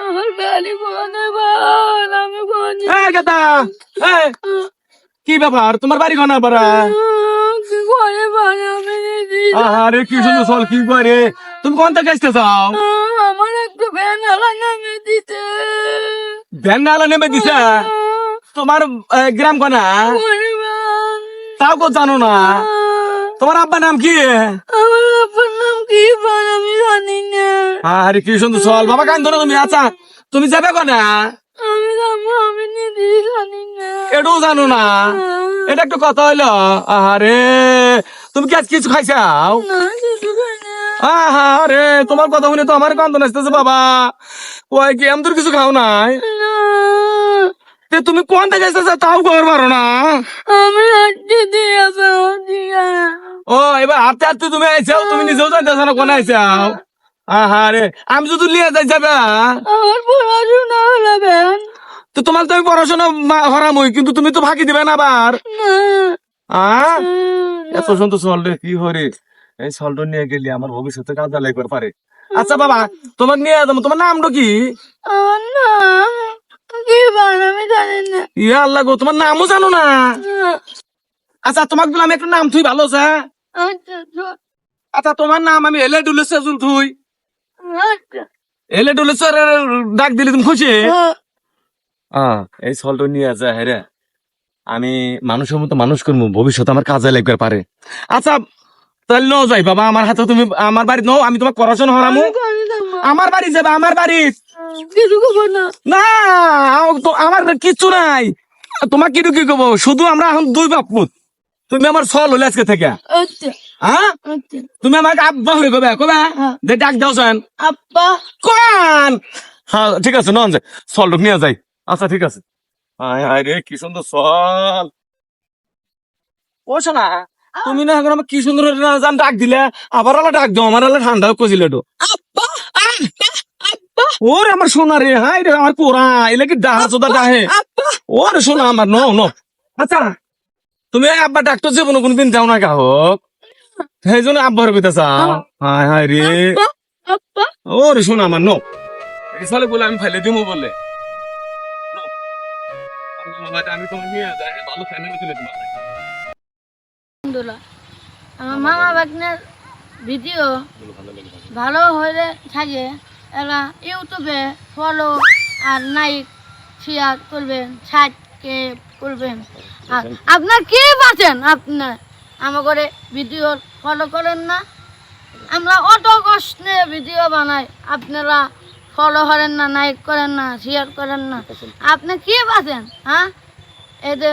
আমার গাড়ি কোনে বান আমি কোনে গেদা কি ব্যাপার তোমার বাড়ি কোনা পারা কি করে বান আমি দিদি আরে কি সুন্দর চল কি করে তুমি কোন থেকে আসতে চাও আমার একটু ভ্যান আলা নামে দিতে ভ্যান নালা নেমে দিছে তোমার গ্রাম কোনা ওরে বান তাও কো জানো না তোমার আব্বার নাম কি আমার আব্বার নাম কি বান আমি জানি না আরে কি সুন্দর চল বাবা কান ধরো তুমি আচ্ছা তুমি যাবে কোনা আমি জানবো আমি নিজে জানি না এটাও জানো না এটা একটু কথা হইলো আরে তুমি কি আজ কিছু খাইছাও না কিছু খাই না আরে তোমার কথা শুনে তো আমার কান্দন আসতেছে বাবা ওই কি আমি তোর কিছু খাও নাই না তে তুমি কোন থেকে আসতেছে তাও খবর পারো না আমি হাঁটতে দিয়ে দিয়া ও এবার হাঁটতে হাঁটতে তুমি আইসাও তুমি নিজেও জানতেছো না কোন আইসাও আহারে আমি যদি লিয়ে যাই যাবে আমার পড়াশোনা হলো ভ্যান তো তোমার তো আমি পড়াশোনা হরামই কিন্তু তুমি তো ফাঁকি দিবে না আবার আহ এত সুন্দর চল রে কি হরে এই চলটা নিয়ে গেলি আমার ভবিষ্যতে কাজে লাগবে পারে আচ্ছা বাবা তোমার নিয়ে যাবো তোমার নামটা কি আমার নাম কি বান আমি জানি না ইয়া আল্লাহ গো তোমার নামও জানো না আচ্ছা তোমাকে বলে আমি একটা নাম থুই ভালো আছে আচ্ছা আচ্ছা তোমার নাম আমি এলে ডুলে সেজুল থুই আচ্ছা এলে ডুলে ডাক দিলি তুমি খুশি এই চলটা নিয়ে যা হেরে আমি মানুষের মতো মানুষ করবো ভবিষ্যতে আমার কাজে লাগবে পারে আচ্ছা তাহলে ন যাই বাবা আমার হাতে তুমি আমার বাড়ি নো আমি তোমার পড়াশোনা হরামু আমার বাড়ি যাবে আমার বাড়ি কিছু খবর না না আমার কিচ্ছু নাই তোমার কি কি কব শুধু আমরা এখন দুই বাপুত তুমি আমার সল হলে আজকে থেকে আচ্ছা হ্যাঁ আচ্ছা তুমি আমাকে আব্বা হলে কবে কবে যে ডাক দাও সেন আব্বা কোন হ্যাঁ ঠিক আছে নন যে সল নিয়ে যাই আচ্ছা ঠিক আছে আয় আয় রে কি সুন্দর সল ও শোনা তুমি না এখন আমার কি সুন্দর জান ডাক দিলে আবার আলা ডাক দাও আমার আলা ঠান্ডা কইছিল তো আব্বা আব্বা ওরে আমার সোনা রে হাই রে আমার পোড়া এলে কি ডাহা চোদা ডাহে আব্বা ওরে সোনা আমার নো নো আচ্ছা তুমি আব্বা ডাক্তার জীবন কোনদিন যাও না গাহক সেই জন্য আব্বার কইতে চাও হাই হাই রে আব্বা ওরে সোনা আমার নো এই সালে বলে আমি ফেলে দিমু বলে নো। আমি তোমার নিয়ে যাই ভালো ফ্যামিলি তুলে তোমার আলহামদুলিল্লাহ আমার মামা বাগনের ভিডিও ভালো হলে থাকে এরা ইউটিউবে ফলো আর লাইক শেয়ার করবেন সাবস্ক্রাইব করবেন আর আপনার কি পাচ্ছেন আপনার আমার করে ভিডিও ফলো করেন না আমরা অত কষ্টে ভিডিও বানাই আপনারা ফলো করেন না লাইক করেন না শেয়ার করেন না আপনি কি পাচ্ছেন হ্যাঁ এই যে